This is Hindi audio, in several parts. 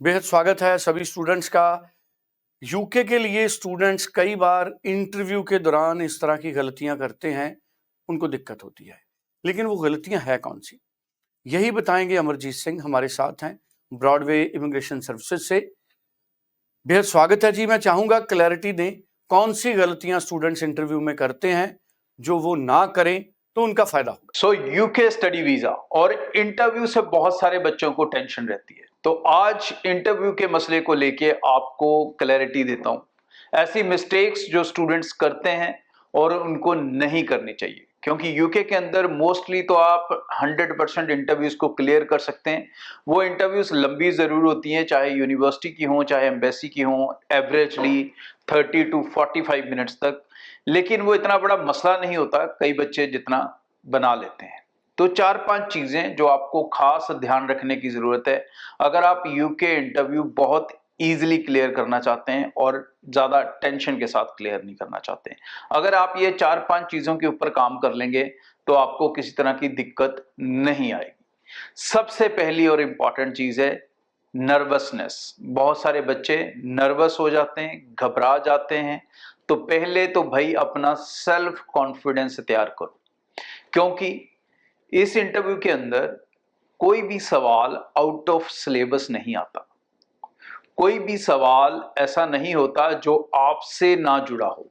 बेहद स्वागत है सभी स्टूडेंट्स का। यूके के लिए स्टूडेंट्स कई बार इंटरव्यू के दौरान इस तरह की गलतियां करते हैं, उनको दिक्कत होती है। लेकिन वो गलतियां है कौन सी, यही बताएंगे अमरजीत सिंह, हमारे साथ हैं ब्रॉडवे इमिग्रेशन सर्विसेज से। बेहद स्वागत है जी। मैं चाहूंगा क्लैरिटी दें, कौन सी गलतियां स्टूडेंट्स इंटरव्यू में करते हैं, जो वो ना करें तो उनका फायदा होगा। यूके स्टडी वीजा और इंटरव्यू से बहुत सारे बच्चों को टेंशन रहती है, तो आज इंटरव्यू के मसले को लेके आपको क्लैरिटी देता हूं। ऐसी मिस्टेक्स जो स्टूडेंट्स करते हैं और उनको नहीं करनी चाहिए, क्योंकि यूके के अंदर मोस्टली तो आप 100% इंटरव्यूज को क्लियर कर सकते हैं। वो इंटरव्यूज लंबी जरूर होती हैं, चाहे यूनिवर्सिटी की हो चाहे एम्बेसी की हो, एवरेजली 30 to 45 मिनट्स तक। लेकिन वो इतना बड़ा मसला नहीं होता, कई बच्चे जितना बना लेते हैं। तो 4-5 चीजें जो आपको खास ध्यान रखने की जरूरत है अगर आप यूके इंटरव्यू बहुत इजीली क्लियर करना चाहते हैं और ज्यादा टेंशन के साथ क्लियर नहीं करना चाहते हैं। अगर आप ये 4-5 चीजों के ऊपर काम कर लेंगे तो आपको किसी तरह की दिक्कत नहीं आएगी। सबसे पहली और इंपॉर्टेंट चीज है नर्वसनेस। बहुत सारे बच्चे नर्वस हो जाते हैं, घबरा जाते हैं। तो पहले तो भाई अपना सेल्फ कॉन्फिडेंस तैयार करो, क्योंकि इस इंटरव्यू के अंदर कोई भी सवाल आउट ऑफ सिलेबस नहीं आता। कोई भी सवाल ऐसा नहीं होता जो आपसे ना जुड़ा हो।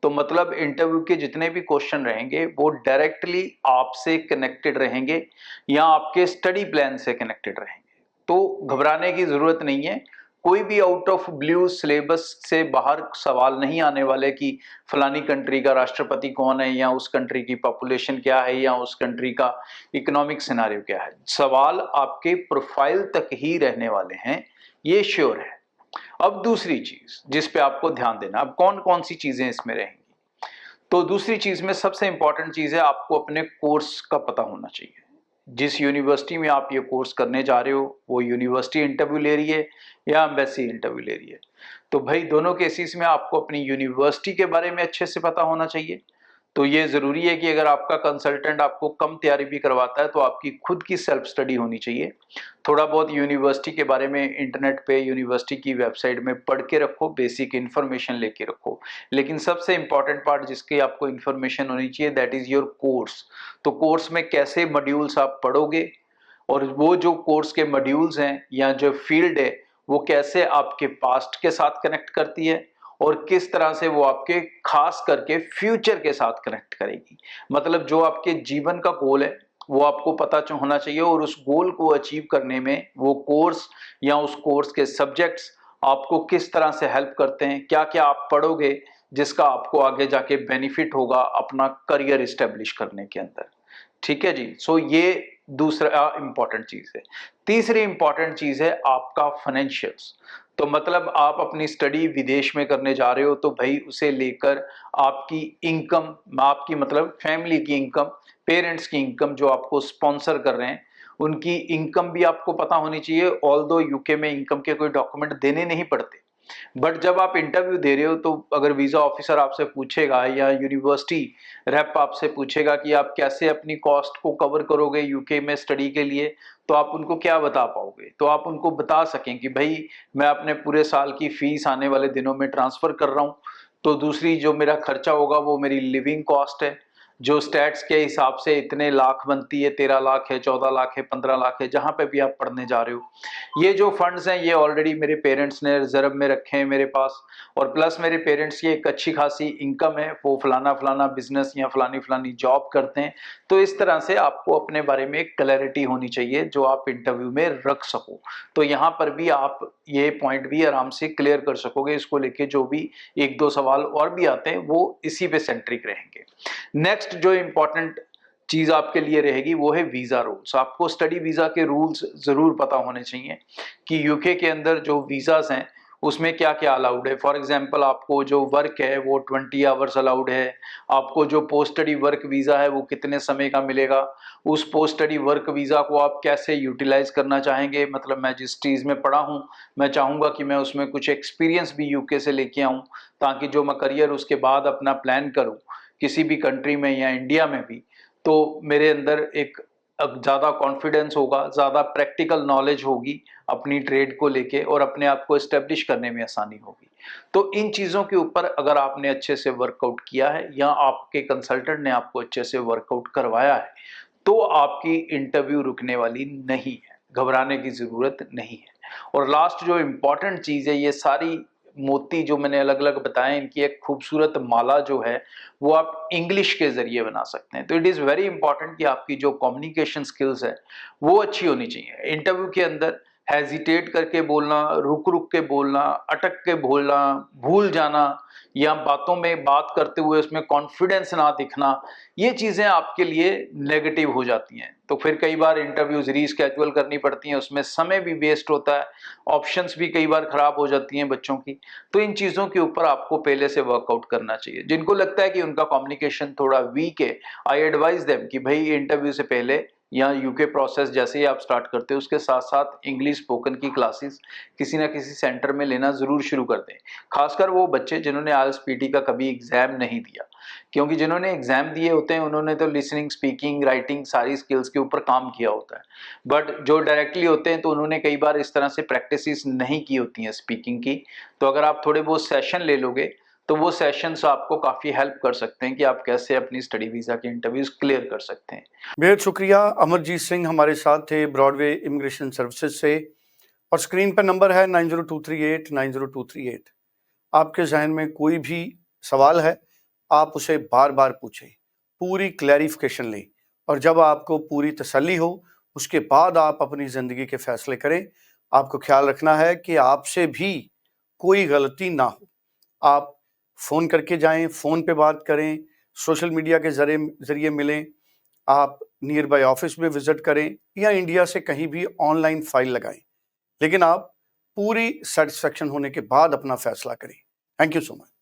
तो मतलब इंटरव्यू के जितने भी क्वेश्चन रहेंगे वो डायरेक्टली आपसे कनेक्टेड रहेंगे या आपके स्टडी प्लान से कनेक्टेड रहेंगे। तो घबराने की जरूरत नहीं है। कोई भी आउट ऑफ ब्लू सिलेबस से बाहर सवाल नहीं आने वाले कि फलानी कंट्री का राष्ट्रपति कौन है, या उस कंट्री की पॉपुलेशन क्या है, या उस कंट्री का इकोनॉमिक सिनेरियो क्या है। सवाल आपके प्रोफाइल तक ही रहने वाले हैं, ये श्योर है। अब दूसरी चीज जिस पे आपको ध्यान देना, अब कौन कौन सी चीजें इसमें रहेंगी। तो दूसरी चीज में सबसे इंपॉर्टेंट चीज है आपको अपने कोर्स का पता होना चाहिए। जिस यूनिवर्सिटी में आप ये कोर्स करने जा रहे हो वो यूनिवर्सिटी इंटरव्यू ले रही है या एम्बेसी इंटरव्यू ले रही है। तो भाई दोनों केसेस में आपको अपनी यूनिवर्सिटी के बारे में अच्छे से पता होना चाहिए। तो ये जरूरी है कि अगर आपका कंसल्टेंट आपको कम तैयारी भी करवाता है तो आपकी खुद की सेल्फ स्टडी होनी चाहिए। थोड़ा बहुत यूनिवर्सिटी के बारे में इंटरनेट पे यूनिवर्सिटी की वेबसाइट में पढ़ के रखो, बेसिक इन्फॉर्मेशन लेके रखो। लेकिन सबसे इंपॉर्टेंट पार्ट जिसकी आपको इन्फॉर्मेशन होनी चाहिए दैट इज योर कोर्स। तो कोर्स में कैसे मॉड्यूल्स आप पढ़ोगे और वो जो कोर्स के मॉड्यूल्स हैं या जो फील्ड है वो कैसे आपके पास्ट के साथ कनेक्ट करती है और किस तरह से वो आपके खास करके फ्यूचर के साथ कनेक्ट करेगी। मतलब जो आपके जीवन का गोल है वो आपको पता होना चाहिए और उस गोल को अचीव करने में वो कोर्स या उस कोर्स के सब्जेक्ट्स आपको किस तरह से हेल्प करते हैं, क्या क्या आप पढ़ोगे जिसका आपको आगे जाके बेनिफिट होगा अपना करियर इस्टेब्लिश करने के अंदर। ठीक है जी। सो ये दूसरा इंपॉर्टेंट चीज है। तीसरी इंपॉर्टेंट चीज है आपका फाइनेंशियल्स। तो मतलब आप अपनी स्टडी विदेश में करने जा रहे हो तो भाई उसे लेकर आपकी इनकम, आपकी मतलब फैमिली की इनकम, पेरेंट्स की इनकम जो आपको स्पॉन्सर कर रहे हैं उनकी इनकम भी आपको पता होनी चाहिए। ऑल्दो यूके में इनकम के कोई डॉक्यूमेंट देने नहीं पड़ते, बट जब आप इंटरव्यू दे रहे हो तो अगर वीजा ऑफिसर आपसे पूछेगा या यूनिवर्सिटी रेप आपसे पूछेगा कि आप कैसे अपनी कॉस्ट को कवर करोगे यूके में स्टडी के लिए, तो आप उनको क्या बता पाओगे। तो आप उनको बता सकें कि भाई मैं अपने पूरे साल की फीस आने वाले दिनों में ट्रांसफर कर रहा हूँ, तो दूसरी जो मेरा खर्चा होगा वो मेरी लिविंग कॉस्ट है जो स्टैट्स के हिसाब से इतने लाख बनती है, 13 लाख है, 14 लाख है, 15 लाख है, जहां पे भी आप पढ़ने जा रहे हो। ये जो फंड्स हैं ये ऑलरेडी मेरे पेरेंट्स ने रिजर्व में रखे हैं मेरे पास, और प्लस मेरे पेरेंट्स की एक अच्छी खासी इनकम है, वो फलाना फलाना बिजनेस या फलानी फलानी जॉब करते हैं। तो इस तरह से आपको अपने बारे में एक क्लैरिटी होनी चाहिए जो आप इंटरव्यू में रख सको। तो यहाँ पर भी आप ये पॉइंट भी आराम से क्लियर कर सकोगे। इसको लेके जो भी एक दो सवाल और भी आते हैं वो इसी पे सेंट्रिक रहेंगे। नेक्स्ट जो इंपॉर्टेंट चीज आपके लिए रहेगी वो है वीजा रूल्स। आपको स्टडी वीजा के रूल्स जरूर पता होने चाहिए कि यूके के अंदर जो वीजास हैं उसमें क्या क्या अलाउड है। फॉर एग्जांपल आपको जो वर्क है वो 20 आवर्स अलाउड है। आपको जो पोस्ट स्टडी वर्क वीजा है वो कितने समय का मिलेगा। उस पोस्ट स्टडी वर्क वीजा को आप कैसे यूटिलाइज करना चाहेंगे। मतलब मैं जिस चीज में पढ़ा हूँ मैं चाहूंगा कि मैं उसमें कुछ एक्सपीरियंस भी यूके से लेके आऊं, ताकि जो मैं करियर उसके बाद अपना प्लान करूं किसी भी कंट्री में या इंडिया में भी, तो मेरे अंदर एक ज़्यादा कॉन्फिडेंस होगा, ज़्यादा प्रैक्टिकल नॉलेज होगी अपनी ट्रेड को लेके और अपने आप को एस्टेब्लिश करने में आसानी होगी। तो इन चीज़ों के ऊपर अगर आपने अच्छे से वर्कआउट किया है या आपके कंसल्टेंट ने आपको अच्छे से वर्कआउट करवाया है, तो आपकी इंटरव्यू रुकने वाली नहीं है, घबराने की ज़रूरत नहीं है। और लास्ट जो इम्पॉर्टेंट चीज़ है, ये सारी मोती जो मैंने अलग अलग बताए, इनकी एक खूबसूरत माला जो है वो आप इंग्लिश के ज़रिए बना सकते हैं। तो इट इज़ वेरी इंपॉर्टेंट कि आपकी जो कम्युनिकेशन स्किल्स है वो अच्छी होनी चाहिए। इंटरव्यू के अंदर हेजिटेट करके बोलना, रुक रुक के बोलना, अटक के बोलना, भूल जाना या बातों में बात करते हुए उसमें कॉन्फिडेंस ना दिखना, ये चीज़ें आपके लिए नेगेटिव हो जाती हैं। तो फिर कई बार इंटरव्यूज रीस्केड्यूल करनी पड़ती हैं, उसमें समय भी वेस्ट होता है, ऑप्शंस भी कई बार खराब हो जाती हैं बच्चों की। तो इन चीज़ों के ऊपर आपको पहले से वर्कआउट करना चाहिए। जिनको लगता है कि उनका कम्युनिकेशन थोड़ा वीक है, आई एडवाइज देम कि भाई इंटरव्यू से पहले या यूके प्रोसेस जैसे ही आप स्टार्ट करते हो उसके साथ साथ इंग्लिश स्पोकन की क्लासेस किसी ना किसी सेंटर में लेना ज़रूर शुरू कर दें। खासकर वो बच्चे जिन्होंने आईएलटीएस पीटी का कभी एग्जाम नहीं दिया, क्योंकि जिन्होंने एग्जाम दिए होते हैं उन्होंने तो लिसनिंग, स्पीकिंग, राइटिंग सारी स्किल्स के ऊपर काम किया होता है। बट जो डायरेक्टली होते हैं तो उन्होंने कई बार इस तरह से प्रैक्टिसेस नहीं की होती हैं स्पीकिंग की। तो अगर आप थोड़े बहुत सेशन ले लोगे तो वो सेशंस आपको काफ़ी हेल्प कर सकते हैं कि आप कैसे अपनी स्टडी वीज़ा के इंटरव्यूज क्लियर कर सकते हैं। बेहद शुक्रिया। अमरजीत सिंह हमारे साथ थे ब्रॉडवे इमिग्रेशन सर्विसेज से, और स्क्रीन पर नंबर है 9023890238। आपके जहन में कोई भी सवाल है, आप उसे बार बार पूछें, पूरी क्लैरिफिकेशन लें, और जब आपको पूरी तसल्ली हो उसके बाद आप अपनी ज़िंदगी के फैसले करें। आपको ख्याल रखना है कि आपसे भी कोई गलती ना हो। आप फ़ोन करके जाएं, फ़ोन पे बात करें, सोशल मीडिया के ज़रिए मिलें, आप नियर बाय ऑफिस में विजिट करें या इंडिया से कहीं भी ऑनलाइन फाइल लगाएं, लेकिन आप पूरी सेटिस्फेक्शन होने के बाद अपना फैसला करें। Thank you so much.